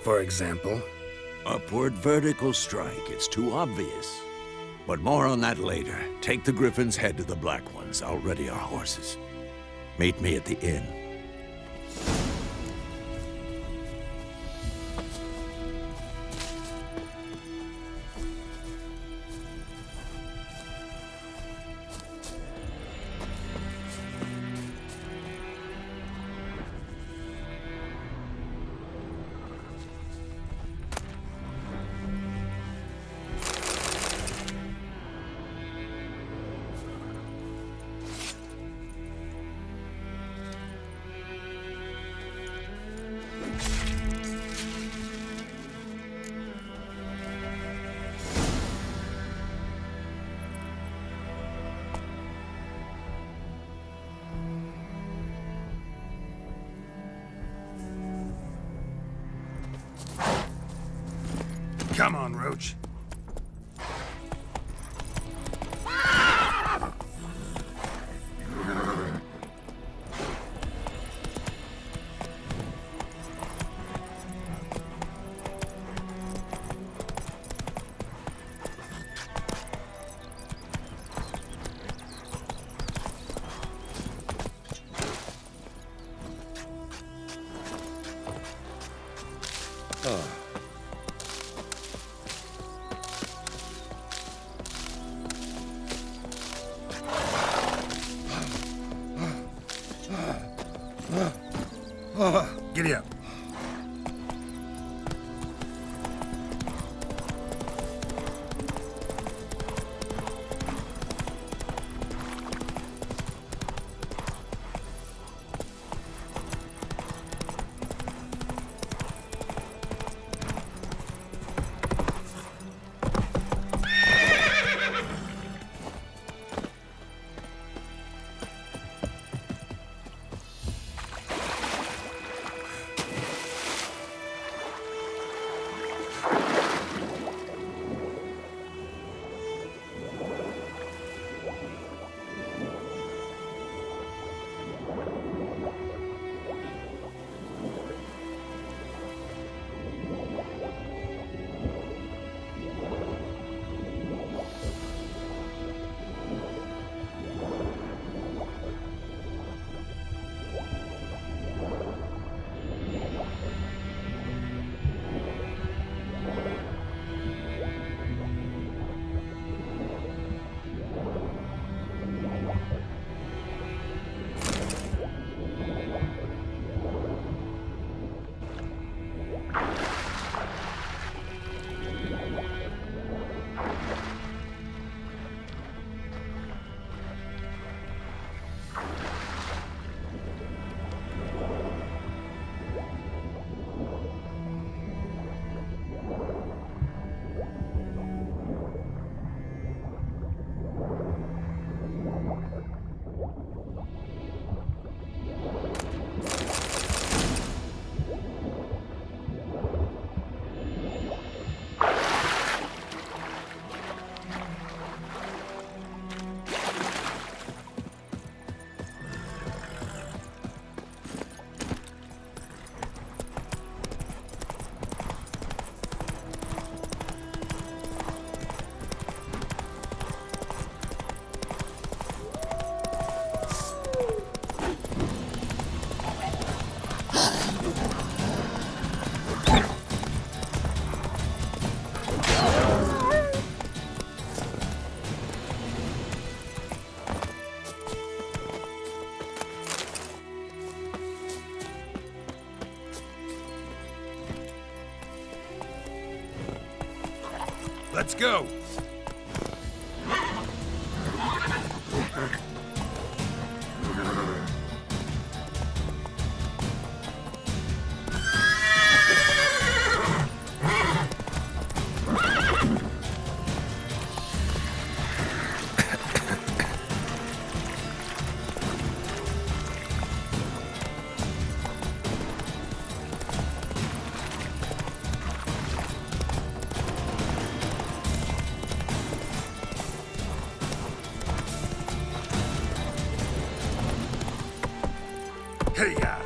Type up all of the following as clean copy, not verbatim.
for example? Upward vertical strike. It's too obvious. But more on that later. Take the Griffins, head to the Black Ones. I'll ready our horses. Meet me at the inn. Come on, Roach. Giddy up. Let's go! Hey-ya!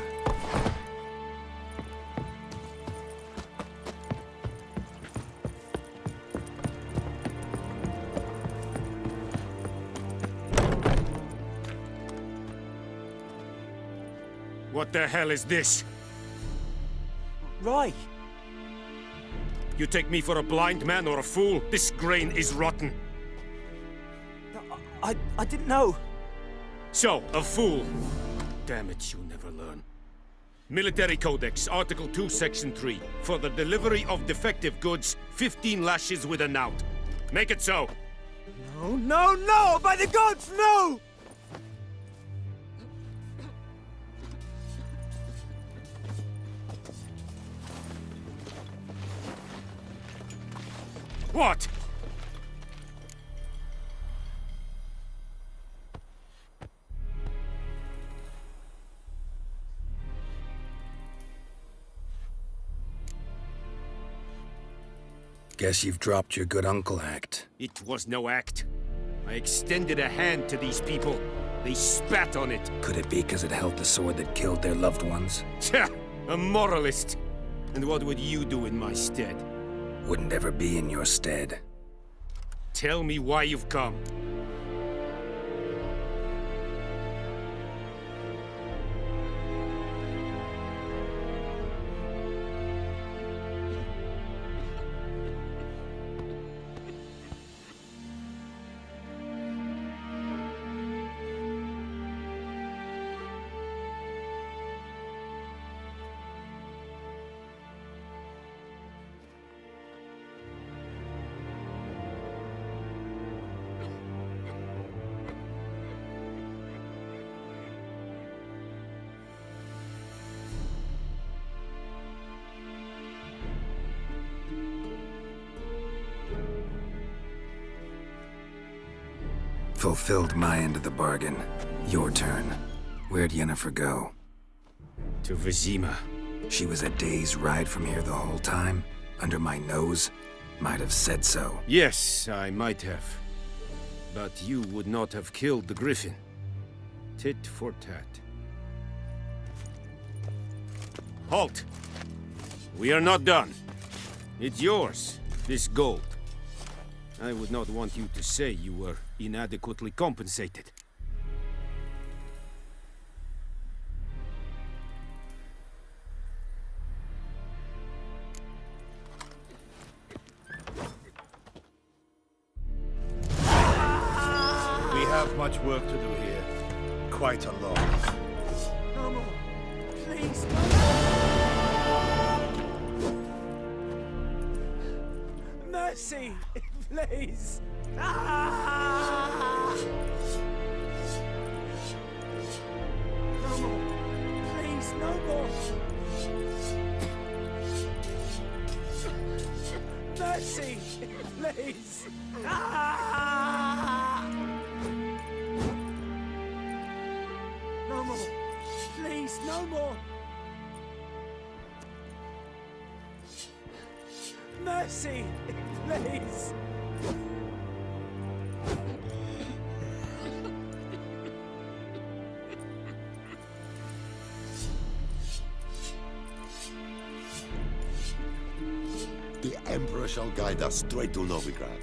What the hell is this? Rye! You take me for a blind man or a fool? This grain is rotten. I didn't know. So, a fool. Damn it, you never learn. Military Codex, Article 2, Section 3. For the delivery of defective goods, 15 lashes with a knout. Make it so. No, no, no! By the gods, no! What? Guess you've dropped your good uncle act. It was no act. I extended a hand to these people. They spat on it. Could it be because it held the sword that killed their loved ones? Tja, a moralist. And what would you do in my stead? Wouldn't ever be in your stead. Tell me why you've come. Fulfilled my end of the bargain. Your turn. Where'd Yennefer go? To Vizima. She was a day's ride from here the whole time? Under my nose? Might have said so. Yes, I might have. But you would not have killed the Griffin. Tit for tat. Halt! We are not done. It's yours, this gold. I would not want you to say you were inadequately compensated. We have much work to do here. Quite a lot. No more. Please, mercy, please. Ah! No more. Please, no more. Mercy, please. Ah! No more. Please, no more. Mercy, please. The Emperor shall guide us straight to Novigrad.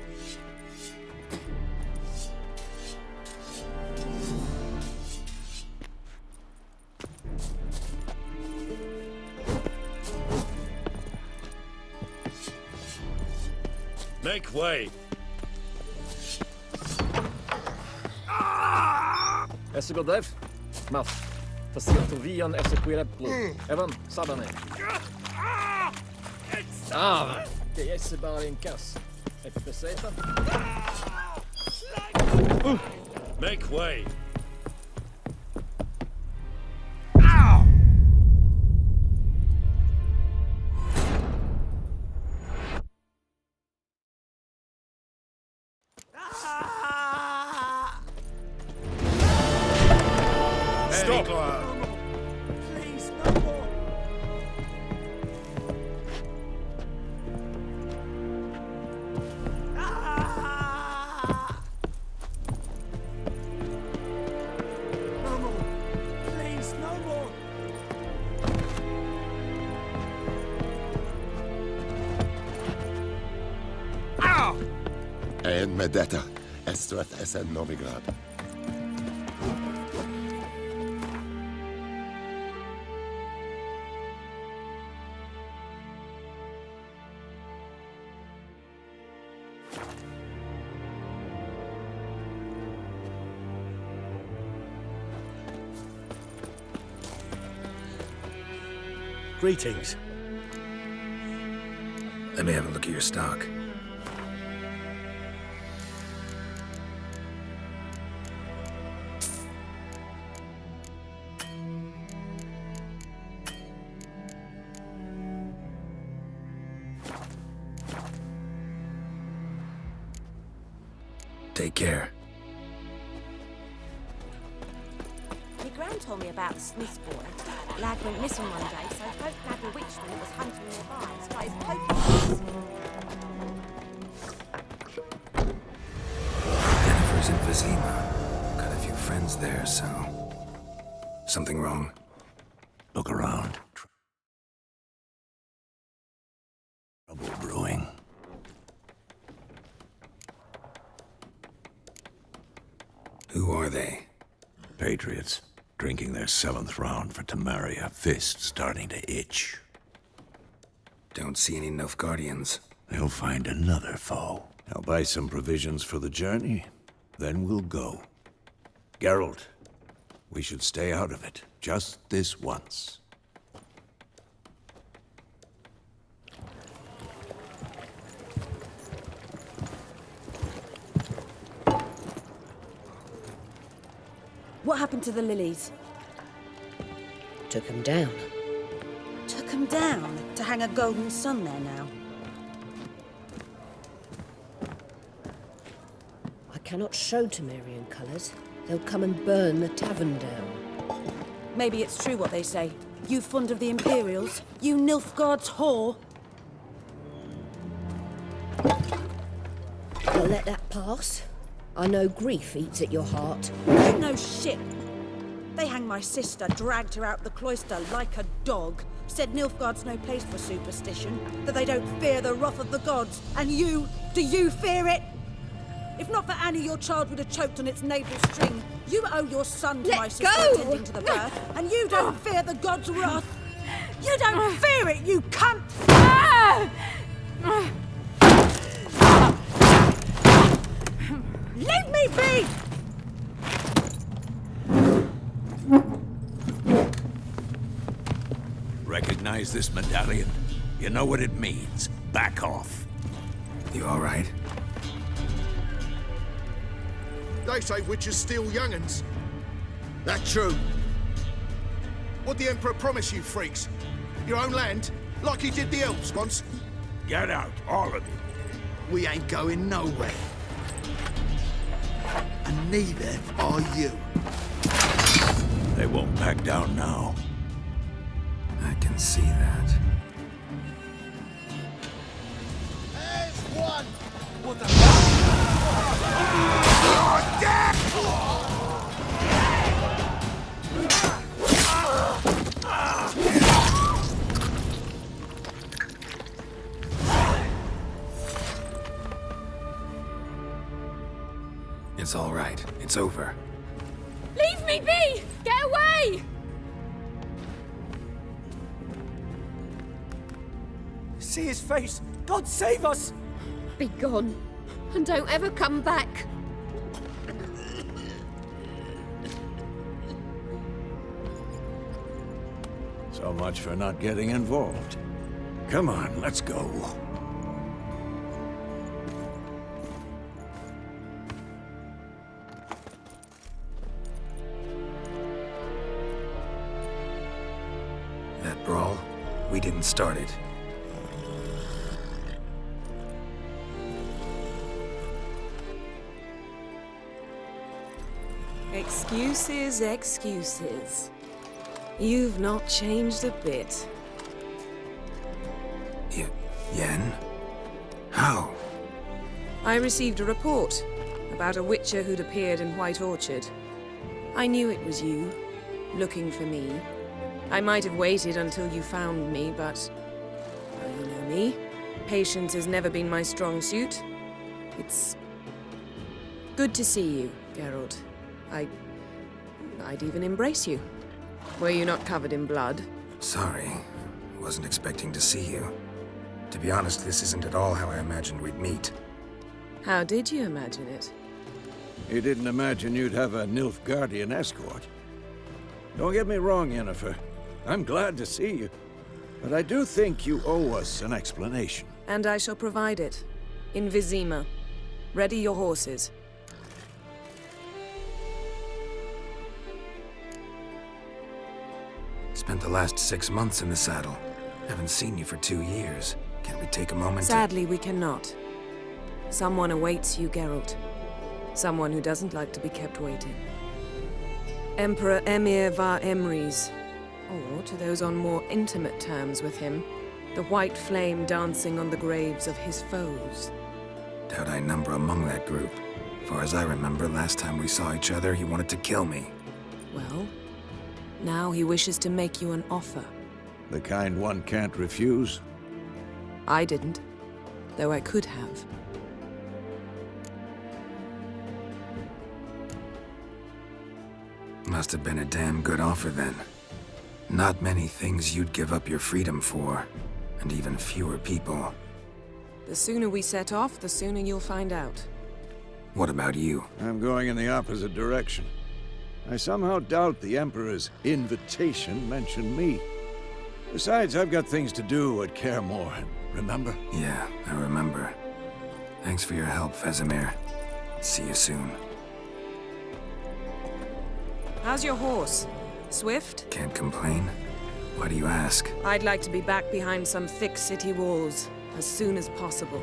Make way! Esigodev, Maf, Fasitovian Esequireblo, Evan, Sabane. Que Esibarinkas, Epiceta. Make way! Stop! Please, no more. Ah! No more. Please, no more. And Medetta, Estrath Essen Novigrad. Greetings. Let me have a look at your stock. Take care. My gran told me about the Smith's boy. Lad went missing one day, so folk nabbed a witchman that was hunting nearby and started poking us. Jennifer's in Vizima. Got a few friends there, so... Something wrong? Look around. Trouble brewing. Who are they? Patriots, drinking their 7th round for Tamaria, fist starting to itch. Don't see any Nilfgaardians. They'll find another foe. I'll buy some provisions for the journey, then we'll go. Geralt, we should stay out of it, just this once. What happened to the lilies? Took him down. Took them down to hang a golden sun there now. I cannot show Temerian colours. They'll come and burn the tavern down. Maybe it's true what they say. You fond of the Imperials? You Nilfgaard's whore? I'll let that pass. I know grief eats at your heart. You know shit. They hanged my sister, dragged her out the cloister like a dog. Said Nilfgaard's no place for superstition, that they don't fear the wrath of the gods. And you, do you fear it? If not for Annie, your child would have choked on its navel string. You owe your son to my sister attending to the birth, and you don't fear the gods' wrath. You don't fear it, you cunt! Leave me be! Recognize this medallion? You know what it means. Back off. You all right? They say witches steal young'uns. That true? What'd the Emperor promise you, freaks? Your own land? Like he did the elves once? Get out, all of you. We ain't going nowhere. And neither are you. They won't back down now. I can see that. There's one! What the It's all right. It's over. Leave me be! Get away! See his face! God save us! Be gone, and don't ever come back. So much for not getting involved. Come on, let's go. That brawl, we didn't start it. Excuses, excuses. You've not changed a bit. Yen? How? I received a report about a witcher who'd appeared in White Orchard. I knew it was you, looking for me. I might have waited until you found me, but... well, you know me. Patience has never been my strong suit. It's... good to see you, Geralt. I'd even embrace you. Were you not covered in blood? Sorry. Wasn't expecting to see you. To be honest, this isn't at all how I imagined we'd meet. How did you imagine it? You didn't imagine you'd have a Nilfgaardian escort. Don't get me wrong, Yennefer. I'm glad to see you. But I do think you owe us an explanation. And I shall provide it. In Vizima. Ready your horses. Spent the last 6 months in the saddle. Haven't seen you for 2 years. Can we take a moment Sadly, we cannot. Someone awaits you, Geralt. Someone who doesn't like to be kept waiting. Emperor Emir var Emrys. Or, to those on more intimate terms with him, the white flame dancing on the graves of his foes. Doubt I number among that group. Far as I remember, last time we saw each other, he wanted to kill me. Well, now he wishes to make you an offer. The kind one can't refuse? I didn't, though I could have. Must have been a damn good offer then. Not many things you'd give up your freedom for, and even fewer people. The sooner we set off, the sooner you'll find out. What about you? I'm going in the opposite direction. I somehow doubt the Emperor's invitation mentioned me. Besides, I've got things to do at Kaer Morhen, remember? Yeah, I remember. Thanks for your help, Vesemir. See you soon. How's your horse? Swift? Can't complain. Why do you ask? I'd like to be back behind some thick city walls as soon as possible.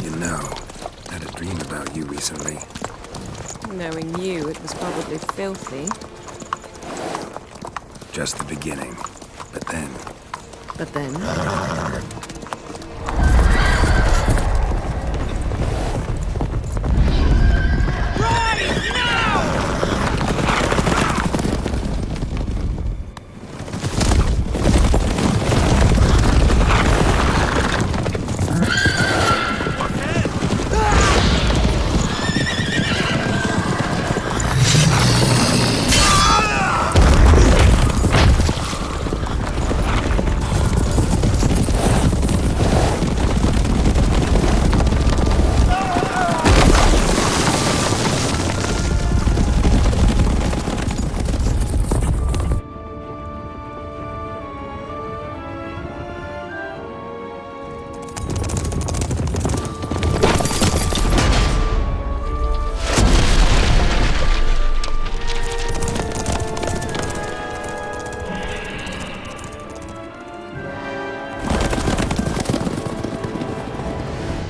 You know, I had a dream about you recently. Knowing you, it was probably filthy. Just the beginning. But then... But then...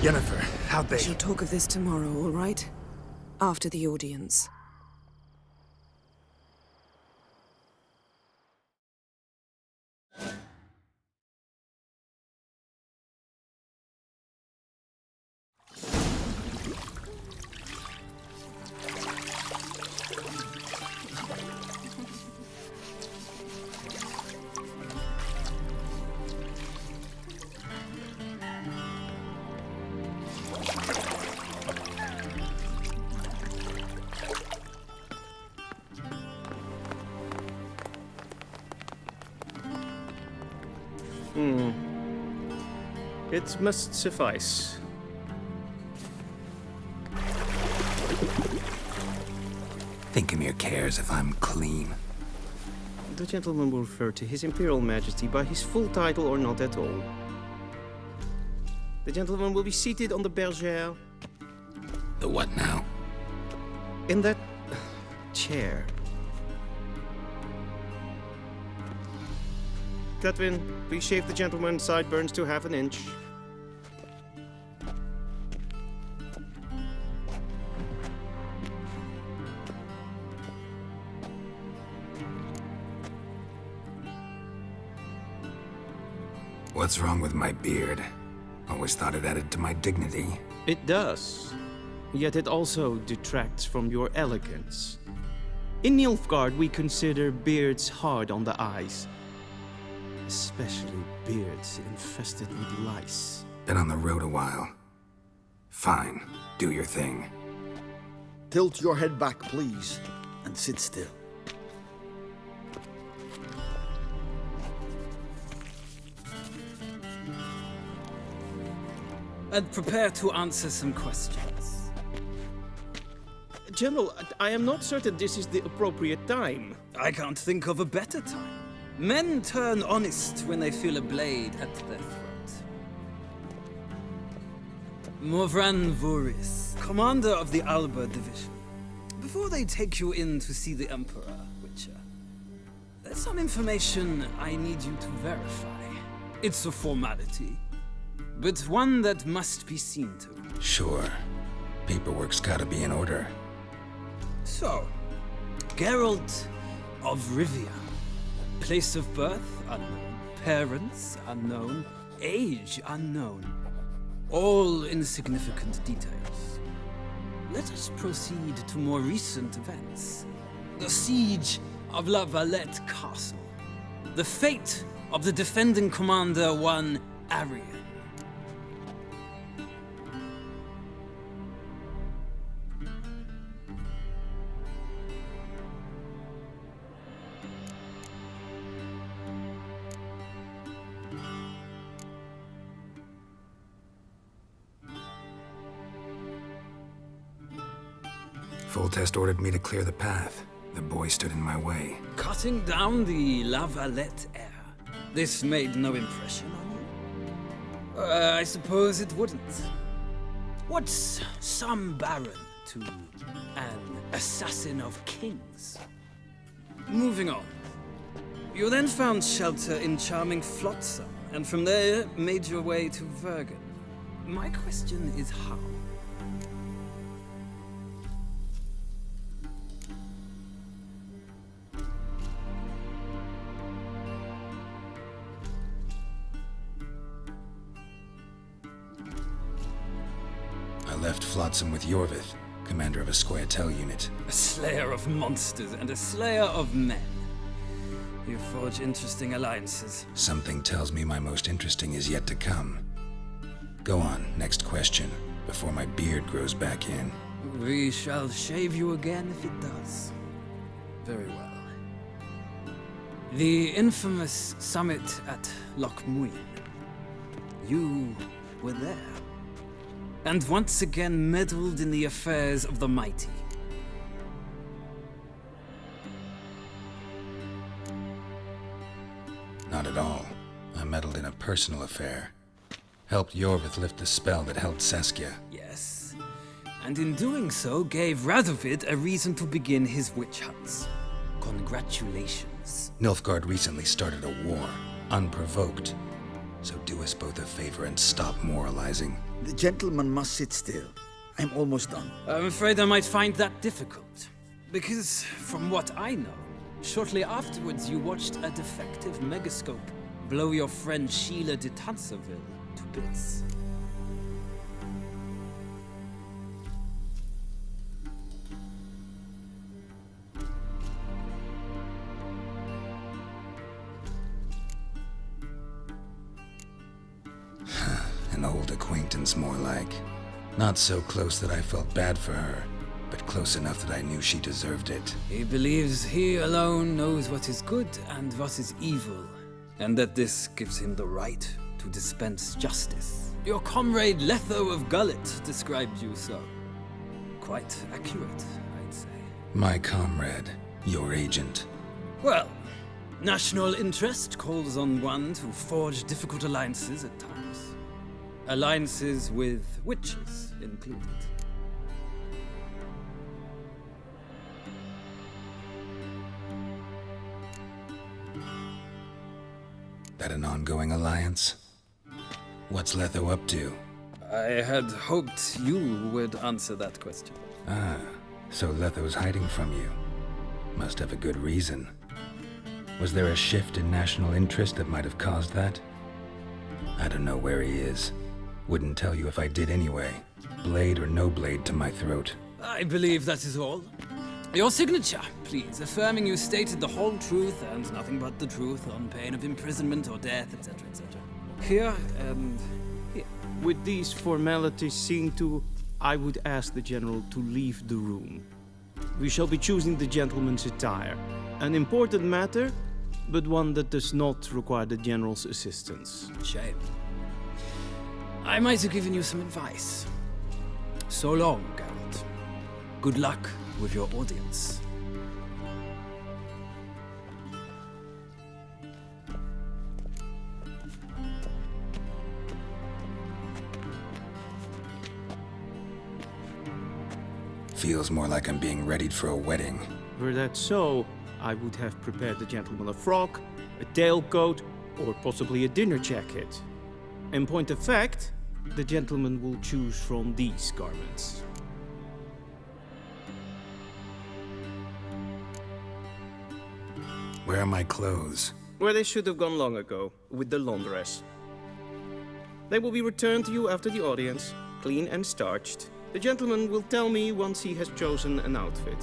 Yennefer, how'd We they... shall talk of this tomorrow, all right? After the audience. It must suffice. Thinkemir cares if I'm clean. The gentleman will refer to His Imperial Majesty by his full title or not at all. The gentleman will be seated on the bergère. The what now? In that chair. Gladwin, please shave the gentleman's sideburns to half an inch. What's wrong with my beard? Always thought it added to my dignity. It does. yet it also detracts from your elegance. In Nilfgaard, we consider beards hard on the eyes, especially beards infested with lice. Been on the road a while. Fine, do your thing. Tilt your head back, please, and sit still. And prepare to answer some questions. General, I am not certain this is the appropriate time. I can't think of a better time. Men turn honest when they feel a blade at their throat. Morvran Voris, commander of the Alba Division. Before they take you in to see the Emperor, Witcher, there's some information I need you to verify. It's a formality, but one that must be seen to. Sure. Paperwork's gotta be in order. So, Geralt of Rivia. Place of birth unknown. Parents unknown. Age unknown. All insignificant details. Let us proceed to more recent events. The siege of La Valette Castle. The fate of the defending commander, one Arian. Foltest ordered me to clear the path. The boy stood in my way. Cutting down the La Valette heir. This made no impression on you? I suppose it wouldn't. What's some baron to an assassin of kings? Moving on. You then found shelter in charming Flotsam, and from there made your way to Vergen. My question is how? Left Flotsam with Yorvith, commander of a Scoia'tael unit. A slayer of monsters and a slayer of men. You forge interesting alliances. Something tells me my most interesting is yet to come. Go on, next question, before my beard grows back in. We shall shave you again if it does. Very well. The infamous summit at Loch Muin. You were there. And once again meddled in the affairs of the mighty. Not at all. I meddled in a personal affair. Helped Yorvith lift the spell that held Saskia. Yes. And in doing so, gave Radovid a reason to begin his witch hunts. Congratulations. Nilfgaard recently started a war, unprovoked. So do us both a favor and stop moralizing. The gentleman must sit still. I'm almost done. I'm afraid I might find that difficult. Because, from what I know, shortly afterwards you watched a defective megascope blow your friend Sheila de Tanserville to bits. An old acquaintance, more like. Not so close that I felt bad for her, but close enough that I knew she deserved it. He believes he alone knows what is good and what is evil, and that this gives him the right to dispense justice. Your comrade Letho of Gullet described you so. Quite accurate, I'd say. My comrade, your agent. Well, national interest calls on one to forge difficult alliances at times. Alliances with witches included. That an ongoing alliance? What's Letho up to? I had hoped you would answer that question. Ah, so Letho's hiding from you. Must have a good reason. Was there a shift in national interest that might have caused that? I don't know where he is. Wouldn't tell you if I did anyway. blade or no blade to my throat. I believe that is all. Your signature, please, affirming you stated the whole truth and nothing but the truth on pain of imprisonment or death, etc., etc. Here and here. With these formalities seen to, I would ask the General to leave the room. We shall be choosing the gentleman's attire. An important matter, but one that does not require the General's assistance. Shame. I might have given you some advice. So long, Geralt. Good luck with your audience. Feels more like I'm being readied for a wedding. Were that so, I would have prepared the gentleman a frock, a tailcoat, or possibly a dinner jacket. In point of fact, the gentleman will choose from these garments. Where are my clothes? Where they should have gone long ago, with the laundress. They will be returned to you after the audience, clean and starched. The gentleman will tell me once he has chosen an outfit.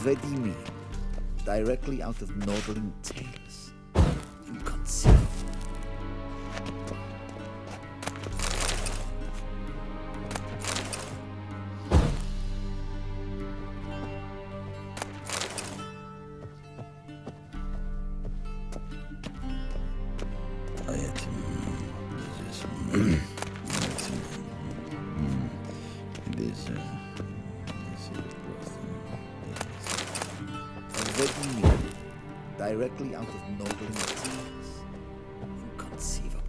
Vedimi, directly out of Nordling Tales. Inconceivable. Directly out of Nordling Tales. Inconceivable.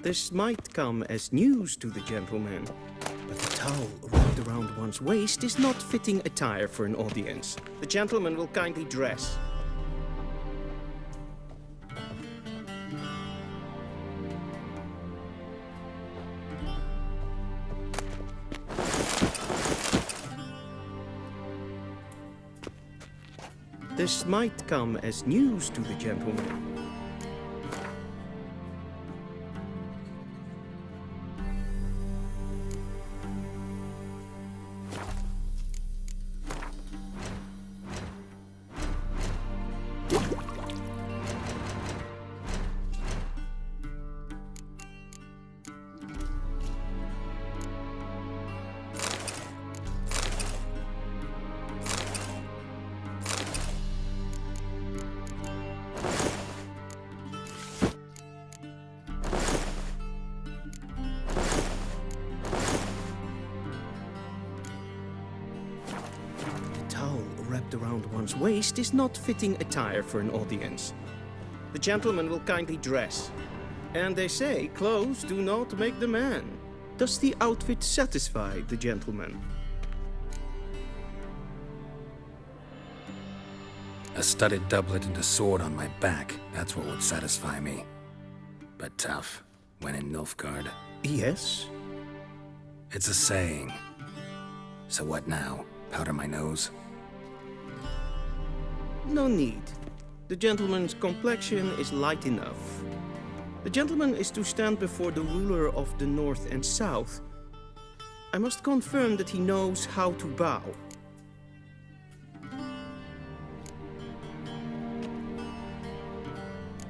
This might come as news to the gentleman, but the towel wrapped around one's waist is not fitting attire for an audience. The gentleman will kindly dress. This might come as news to the gentleman. Around one's waist is not fitting attire for an audience. The gentleman will kindly dress. And they say clothes do not make the man. Does the outfit satisfy the gentleman? A studded doublet and a sword on my back, that's what would satisfy me. But tough, when in Nilfgaard. Yes? It's a saying. So what now? Powder my nose? No need. The gentleman's complexion is light enough. The gentleman is to stand before the ruler of the North and South. I must confirm that he knows how to bow.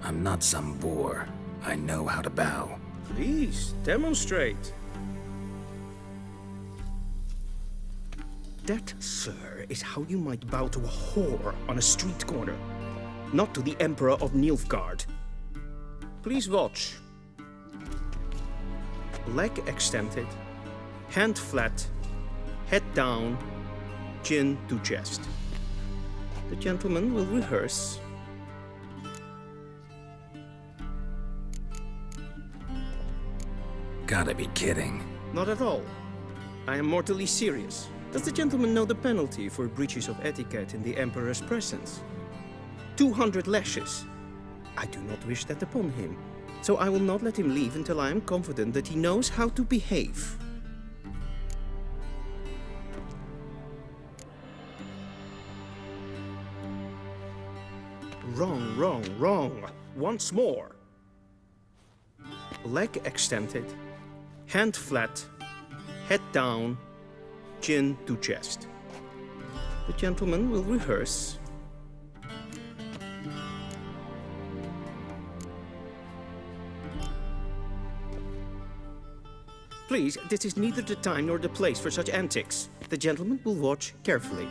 I'm not some boor. I know how to bow. Please, demonstrate. That, sir, is how you might bow to a whore on a street corner, not to the Emperor of Nilfgaard. Please watch. Leg extended, hand flat, head down, chin to chest. The gentleman will rehearse. Gotta be kidding. Not at all. I am mortally serious. Does the gentleman know the penalty for breaches of etiquette in the Emperor's presence? 200 lashes. I do not wish that upon him, so I will not let him leave until I am confident that he knows how to behave. Wrong, wrong, wrong. Once more. Leg extended, hand flat, head down, chin to chest. The gentleman will rehearse. Please, this is neither the time nor the place for such antics. The gentleman will watch carefully.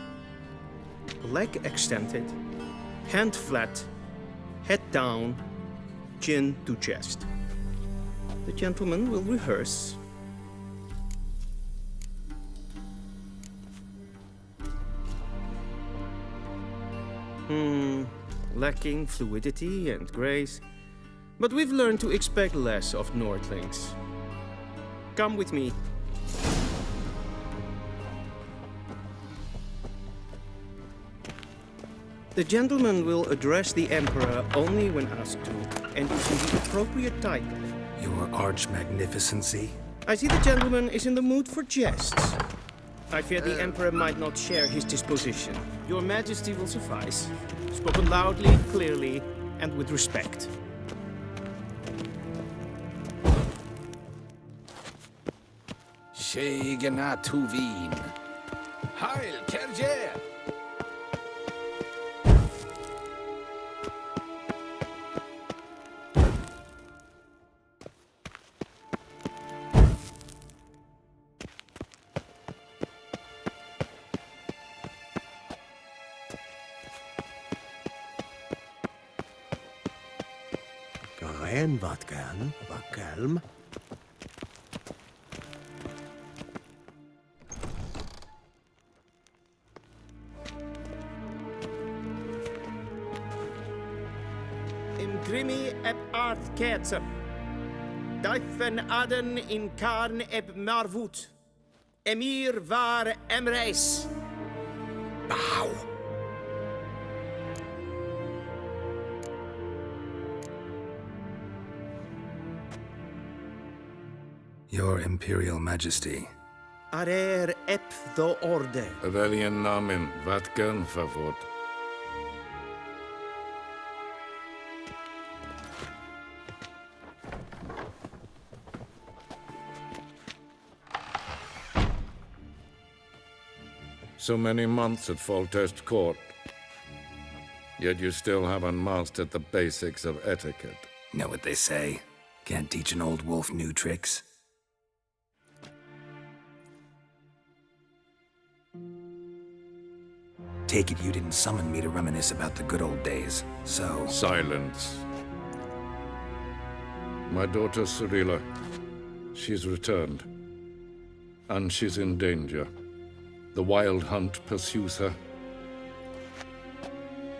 Leg extended, hand flat, head down, chin to chest. The gentleman will rehearse. Lacking fluidity and grace. But we've learned to expect less of Nordlings. Come with me. The gentleman will address the Emperor only when asked to, and using the appropriate title. Your Arch-Magnificency? I see the gentleman is in the mood for jests. I fear the Emperor might not share his disposition. Your Majesty will suffice. Spoken loudly, clearly, and with respect. Shegana Tuvin. Heil Kerje! Karen Vatkan, Vakalm. Grimi eb art ketzer. Daifen aden in karn eb marvut. Emir var emreis. Bow. Your Imperial Majesty. Arer ep the orde. Avelian namen, Vatkan favort. So many months at Foltest Court, yet you still haven't mastered the basics of etiquette. Know what they say? Can't teach an old wolf new tricks. Take it you didn't summon me to reminisce about the good old days, so... Silence. My daughter Cirilla, she's returned. And she's in danger. The Wild Hunt pursues her.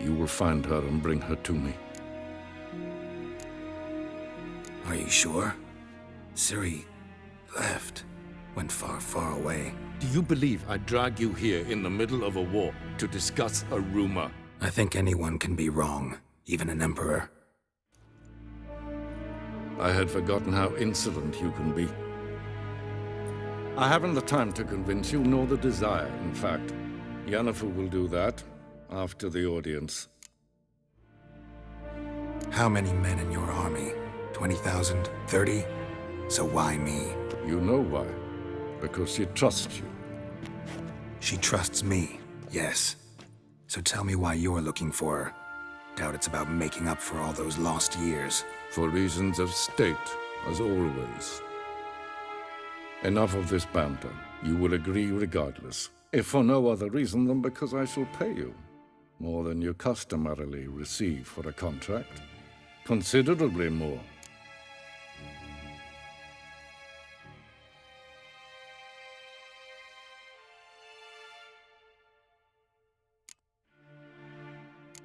You will find her and bring her to me. Are you sure? Ciri left. Went far, far away. Do you believe I'd drag you here in the middle of a war to discuss a rumor? I think anyone can be wrong, even an emperor. I had forgotten how insolent you can be. I haven't the time to convince you, nor the desire, in fact. Yennefer will do that after the audience. How many men in your army? 20,000? 30? So why me? You know why. Because she trusts you. She trusts me, yes. So tell me why you're looking for her. Doubt it's about making up for all those lost years. For reasons of state, as always. Enough of this banter. You will agree regardless. If for no other reason than because I shall pay you. More than you customarily receive for a contract. Considerably more.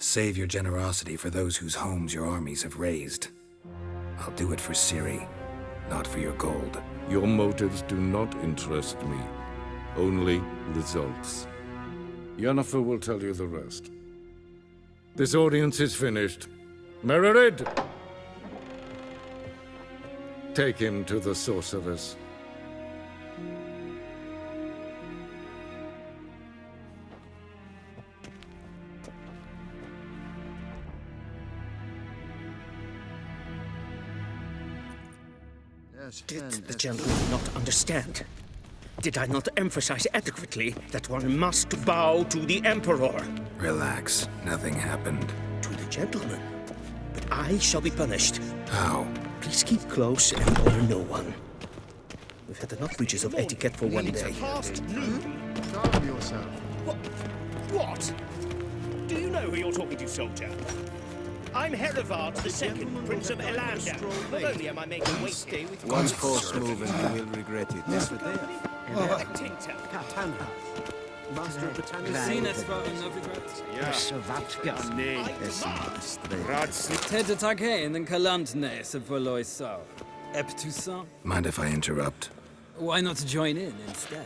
Save your generosity for those whose homes your armies have razed. I'll do it for Ciri, not for your gold. Your motives do not interest me. Only results. Yennefer will tell you the rest. This audience is finished. Mererid! Take him to the sorceress. Did the gentleman not understand? Did I not emphasize adequately that one must bow to the Emperor? Relax. Nothing happened. To the gentleman. But I shall be punished. How? Please keep close and bother no one. We've had enough breaches of etiquette for one day. Past noon. Calm yourself. What? Do you know who you're talking to, soldier? I'm Herivard II, Prince of Elandar. Not only am I making weight stay with One false move and you will regret it. Yes, but there. Tinter. Katana. Master of Seen as far in Novigrad? Ja. Nee. Täte Tag in den Kalantnes of Voloisau. Eptusan? Mind if I interrupt? Why not join in instead?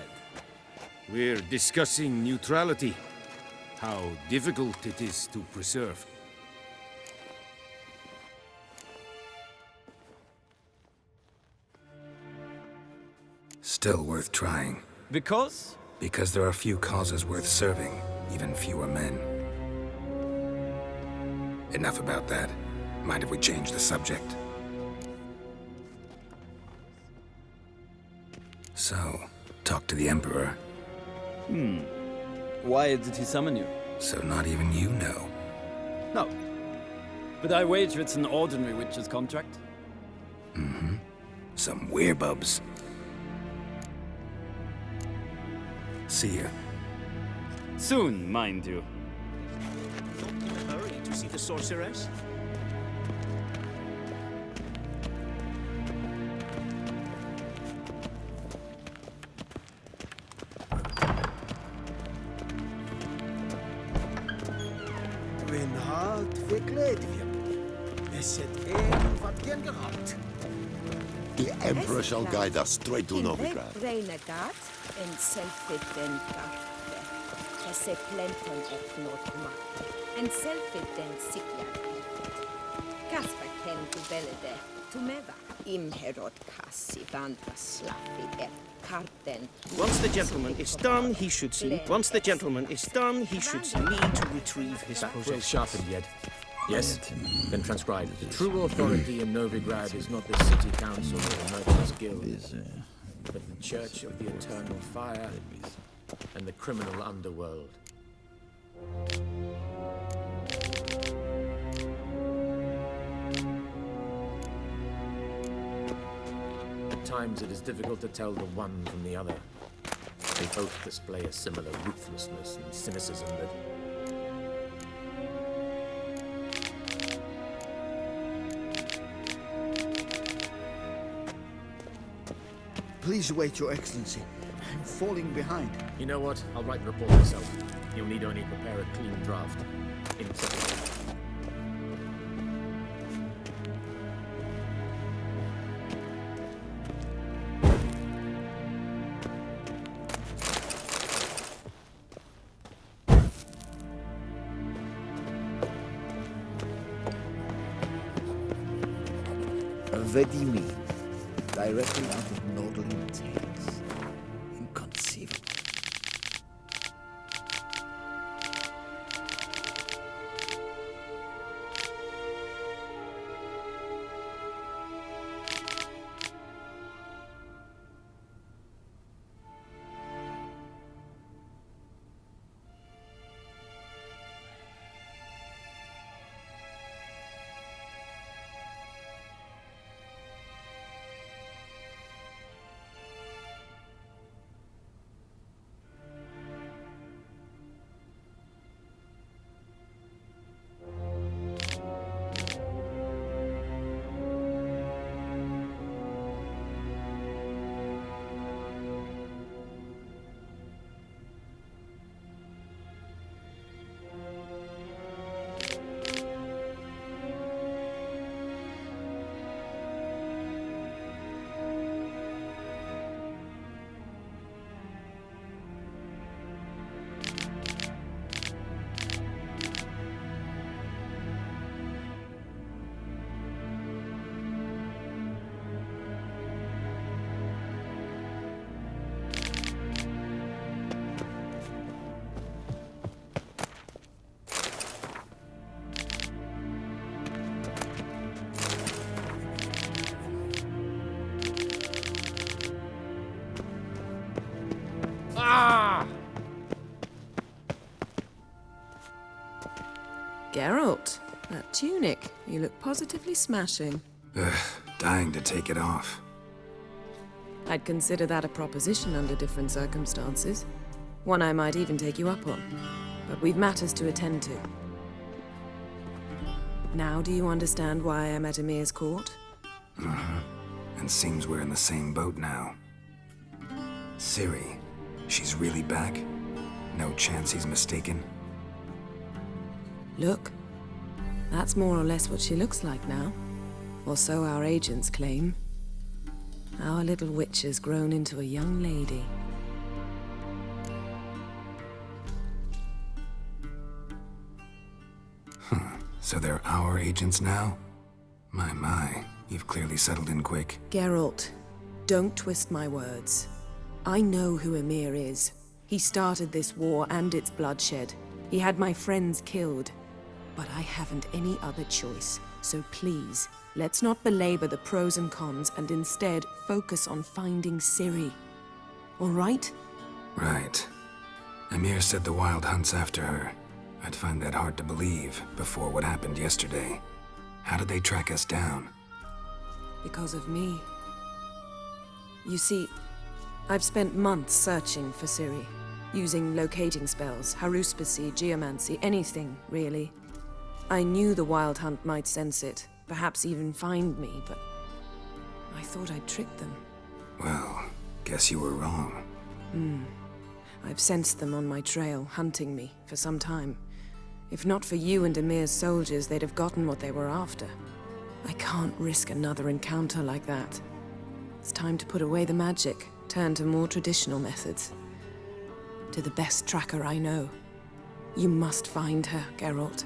We're discussing neutrality. How difficult it is to preserve. Still worth trying. Because? Because there are few causes worth serving, even fewer men. Enough about that. Mind if we change the subject? So, talk to the Emperor. Why did he summon you? So not even you know. No. But I wager it's an ordinary witch's contract. Mm-hmm. Some werebubs. See ya. Soon, mind you. Not in a hurry to see the sorceress? Reinhard Vegledvia. Es hat wat gern gehabt. The Emperor shall guide us straight to Novigrad. Renegat en selfiden karte. Esse plenton et not mate. En selfiden sikjak. Kasper ken tu belede. Tumeva. Imherod kassi vandra slafi et karten. Once the gentleman is done, he should see. Once the gentleman is done, he should see me to retrieve his possessions. Sharpened yet? Yes? Then transcribe. The true authority in Novigrad is not the city council or the merchants' guild, but the Church of the Eternal Fire and the criminal underworld. At times it is difficult to tell the one from the other. They both display a similar ruthlessness and cynicism that Please wait, Your Excellency. I'm falling behind. You know what? I'll write the report myself. You'll need only prepare a clean draft. In seconds. Vedimi, directly out of Nordling Tales. Inconceivable. Geralt, that tunic. You look positively smashing. Ugh, dying to take it off. I'd consider that a proposition under different circumstances. One I might even take you up on. But we've matters to attend to. Now do you understand why I'm at Emir's court? Uh-huh. And seems we're in the same boat now. Ciri, she's really back? No chance he's mistaken? Look, that's more or less what she looks like now. Or so our agents claim. Our little witch has grown into a young lady. So they're our agents now? My, you've clearly settled in quick. Geralt, don't twist my words. I know who Emir is. He started this war and its bloodshed. He had my friends killed. But I haven't any other choice. So please, let's not belabor the pros and cons and instead focus on finding Ciri. All right? Right. Emir said the Wild Hunt's after her. I'd find that hard to believe before what happened yesterday. How did they track us down? Because of me. You see, I've spent months searching for Ciri, using locating spells, haruspicy, geomancy, anything, really. I knew the Wild Hunt might sense it, perhaps even find me, but I thought I'd tricked them. Well, guess you were wrong. I've sensed them on my trail, hunting me, for some time. If not for you and Emir's soldiers, they'd have gotten what they were after. I can't risk another encounter like that. It's time to put away the magic, turn to more traditional methods. To the best tracker I know. You must find her, Geralt.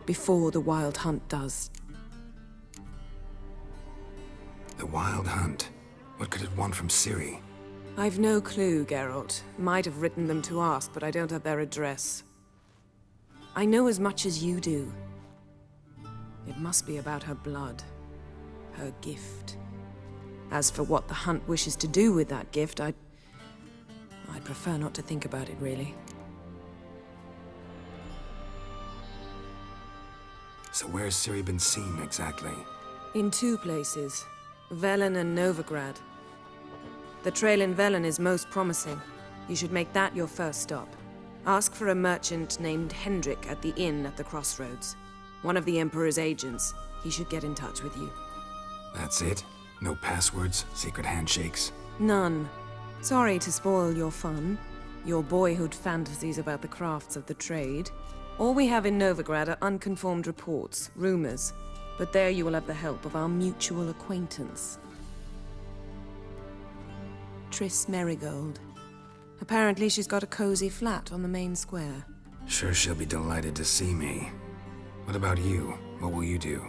Before the Wild Hunt does. The Wild Hunt? What could it want from Ciri? I've no clue, Geralt. Might have written them to ask, but I don't have their address. I know as much as you do. It must be about her blood. Her gift. As for what the Hunt wishes to do with that gift, I'd prefer not to think about it, really. So where's Ciri been seen, exactly? In two places. Velen and Novigrad. The trail in Velen is most promising. You should make that your first stop. Ask for a merchant named Hendrik at the inn at the crossroads. One of the Emperor's agents. He should get in touch with you. That's it? No passwords? Secret handshakes? None. Sorry to spoil your fun. Your boyhood fantasies about the crafts of the trade. All we have in Novigrad are unconfirmed reports, rumors. But there you will have the help of our mutual acquaintance. Triss Merigold. Apparently she's got a cozy flat on the main square. Sure she'll be delighted to see me. What about you? What will you do?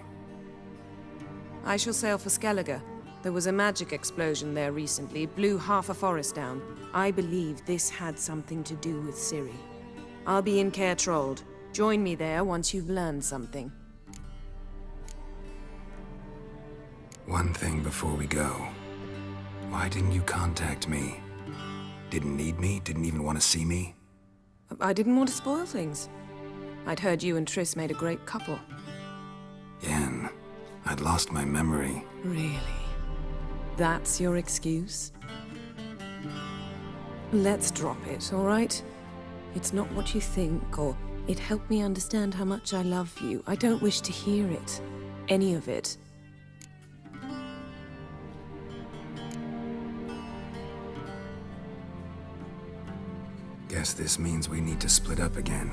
I shall sail for Skellige. There was a magic explosion there recently, blew half a forest down. I believe this had something to do with Ciri. I'll be in Caer Trolde. Join me there once you've learned something. One thing before we go. Why didn't you contact me? Didn't need me? Didn't even want to see me? I didn't want to spoil things. I'd heard you and Triss made a great couple. Yen, I'd lost my memory. Really? That's your excuse? Let's drop it, all right? It's not what you think, or it helped me understand how much I love you. I don't wish to hear it. Any of it. Guess this means we need to split up again.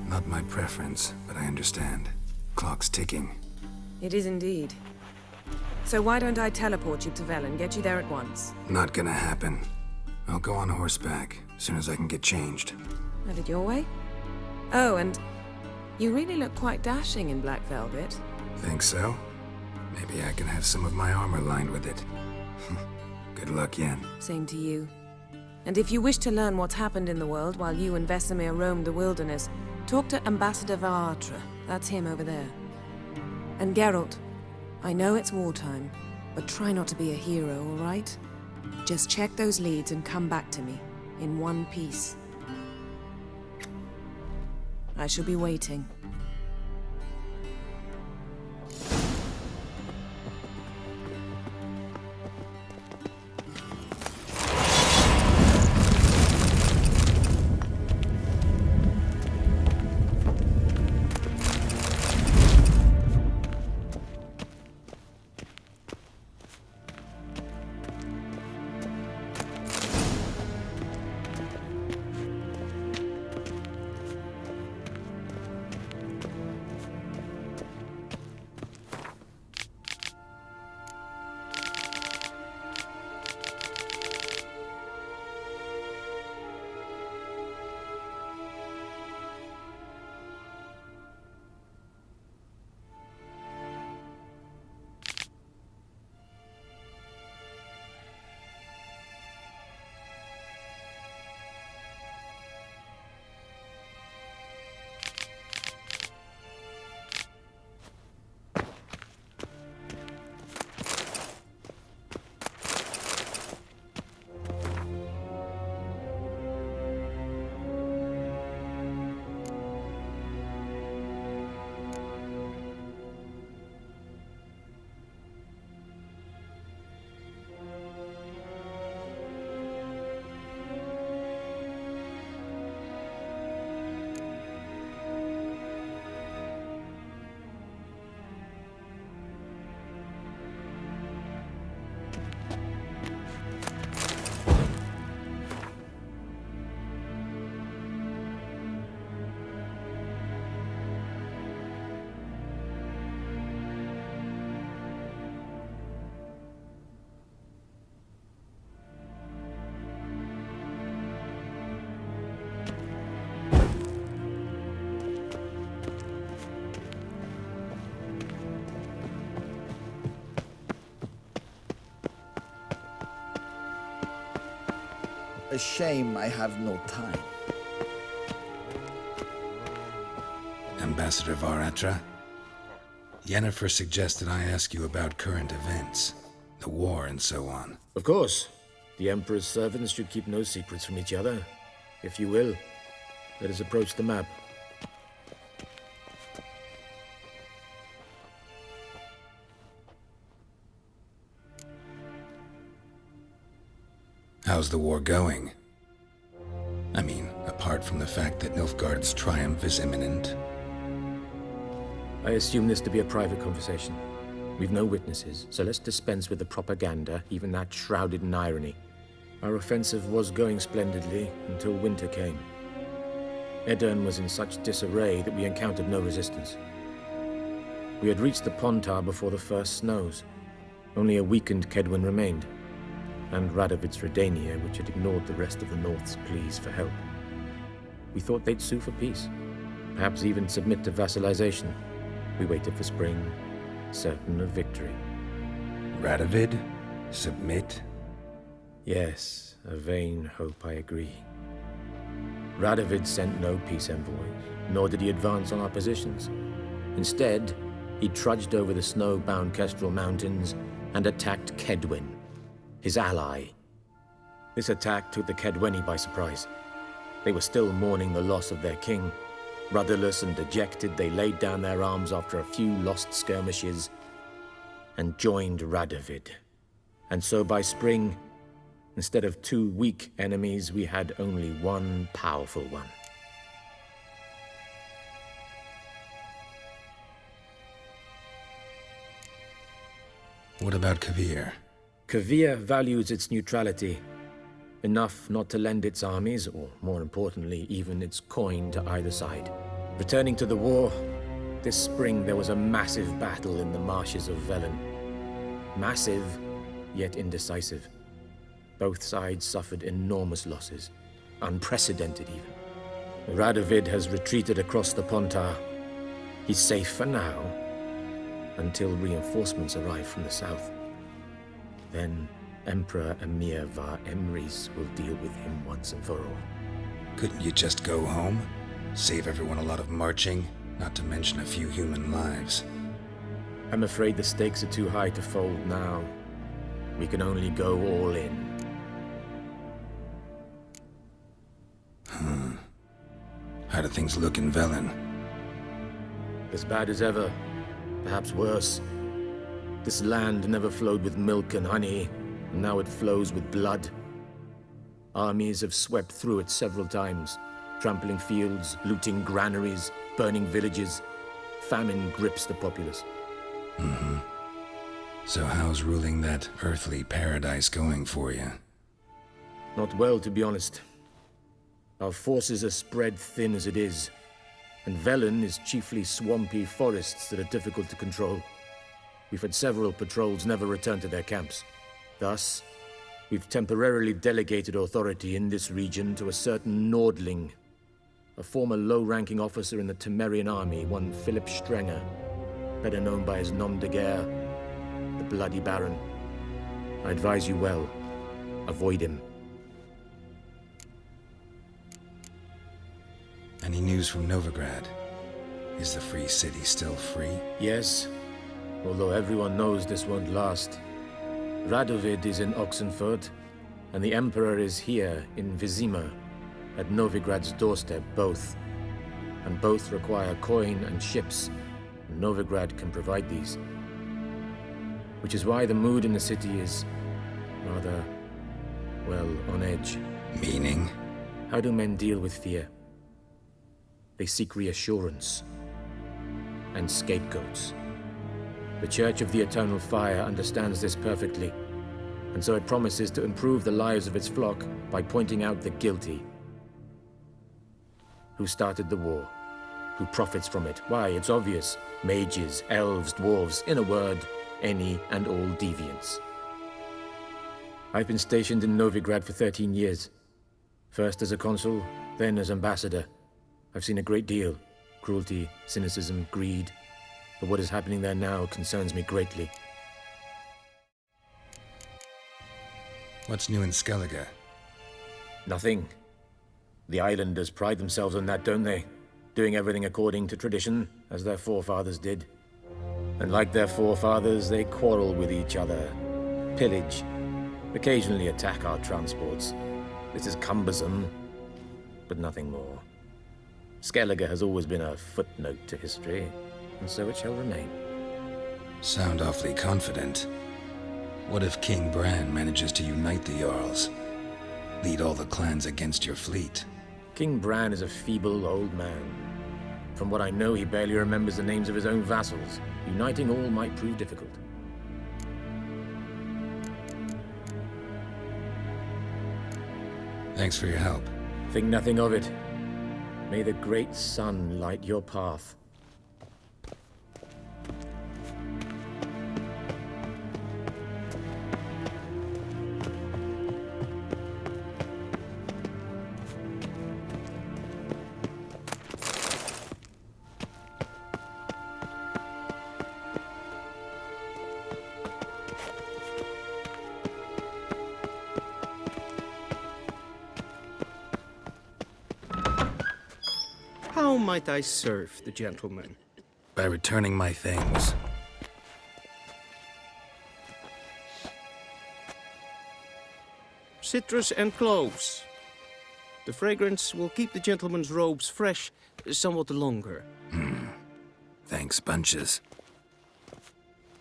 Not my preference, but I understand. Clock's ticking. It is indeed. So why don't I teleport you to Velen, get you there at once? Not gonna happen. I'll go on horseback, as soon as I can get changed. Have it your way? Oh, and you really look quite dashing in black velvet. Think so? Maybe I can have some of my armor lined with it. Good luck, Yen. Same to you. And if you wish to learn what's happened in the world while you and Vesemir roamed the wilderness, talk to Ambassador Varatra. That's him over there. And Geralt, I know it's wartime, but try not to be a hero, all right? Just check those leads and come back to me, in one piece. I shall be waiting. A shame I have no time. Ambassador Varatra, Yennefer suggested I ask you about current events, the war and so on. Of course. The Emperor's servants should keep no secrets from each other. If you will, let us approach the map. How's the war going? I mean, apart from the fact that Nilfgaard's triumph is imminent. I assume this to be a private conversation. We've no witnesses, so let's dispense with the propaganda, even that shrouded in irony. Our offensive was going splendidly until winter came. Edirn was in such disarray that we encountered no resistance. We had reached the Pontar before the first snows. Only a weakened Kedwen remained, and Radovid's Redania, which had ignored the rest of the North's pleas for help. We thought they'd sue for peace, perhaps even submit to vassalization. We waited for spring, certain of victory. Radovid? Submit? Yes, a vain hope, I agree. Radovid sent no peace envoys, nor did he advance on our positions. Instead, he trudged over the snow-bound Kestrel Mountains and attacked Kedwen, his ally. This attack took the Kedweni by surprise. They were still mourning the loss of their king. Rudderless and dejected, they laid down their arms after a few lost skirmishes and joined Radovid. And so by spring, instead of 2 weak enemies, we had only one powerful one. What about Kovir? Kovir values its neutrality, enough not to lend its armies, or more importantly, even its coin to either side. Returning to the war, this spring there was a massive battle in the marshes of Velen. Massive, yet indecisive. Both sides suffered enormous losses, unprecedented even. Radovid has retreated across the Pontar. He's safe for now, until reinforcements arrive from the south. Then Emperor Emir Var Emrys will deal with him once and for all. Couldn't you just go home? Save everyone a lot of marching, not to mention a few human lives. I'm afraid the stakes are too high to fold now. We can only go all in. How do things look in Velen? As bad as ever, perhaps worse. This land never flowed with milk and honey, and now it flows with blood. Armies have swept through it several times, trampling fields, looting granaries, burning villages. Famine grips the populace. So how's ruling that earthly paradise going for you? Not well, to be honest. Our forces are spread thin as it is, and Velen is chiefly swampy forests that are difficult to control. We've had several patrols never return to their camps. Thus, we've temporarily delegated authority in this region to a certain Nordling, a former low-ranking officer in the Temerian army, one Philip Strenger, better known by his nom de guerre, the Bloody Baron. I advise you well. Avoid him. Any news from Novigrad? Is the Free City still free? Yes, although everyone knows this won't last. Radovid is in Oxenfurt, and the Emperor is here in Vizima, at Novigrad's doorstep, both. And both require coin and ships, and Novigrad can provide these. Which is why the mood in the city is rather, well, on edge. Meaning? How do men deal with fear? They seek reassurance and scapegoats. The Church of the Eternal Fire understands this perfectly, and so it promises to improve the lives of its flock by pointing out the guilty. Who started the war? Who profits from it? Why, it's obvious. Mages, elves, dwarves, in a word, any and all deviants. I've been stationed in Novigrad for 13 years. First as a consul, then as ambassador. I've seen a great deal. Cruelty, cynicism, greed. But what is happening there now concerns me greatly. What's new in Skellige? Nothing. The islanders pride themselves on that, don't they? Doing everything according to tradition, as their forefathers did. And like their forefathers, they quarrel with each other, pillage, occasionally attack our transports. This is cumbersome, but nothing more. Skellige has always been a footnote to history, and so it shall remain. Sound awfully confident. What if King Bran manages to unite the Jarls? Lead all the clans against your fleet? King Bran is a feeble old man. From what I know, he barely remembers the names of his own vassals. Uniting all might prove difficult. Thanks for your help. Think nothing of it. May the great sun light your path. How might I serve the gentleman? By returning my things. Citrus and cloves. The fragrance will keep the gentleman's robes fresh somewhat longer. Thanks, bunches.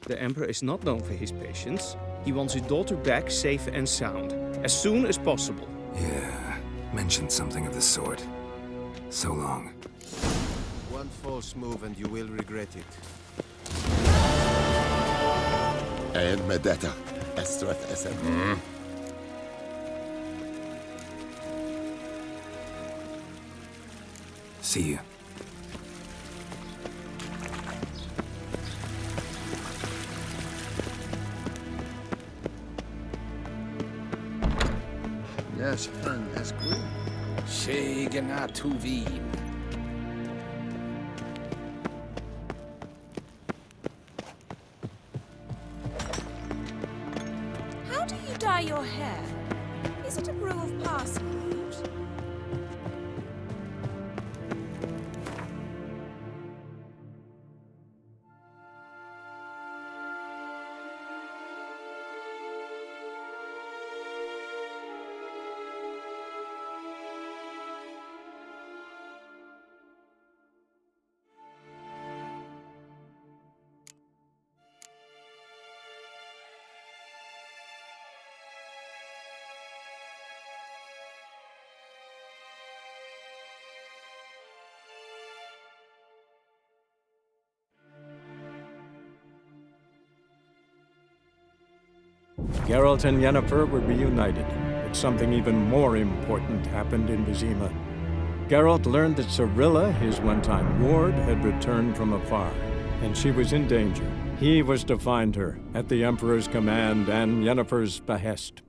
The Emperor is not known for his patience. He wants his daughter back safe and sound, as soon as possible. Yeah, mentioned something of the sort. So long. One false move and you will regret it. And Medetta, Estrath SM. See you. Yes, and as good. Shegena Tuvin. How do you dye your hair? Is it a brew of parsley root? Geralt and Yennefer were reunited, but something even more important happened in Vizima. Geralt learned that Cirilla, his one-time ward, had returned from afar, and she was in danger. He was to find her, at the Emperor's command and Yennefer's behest.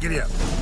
Giddy up.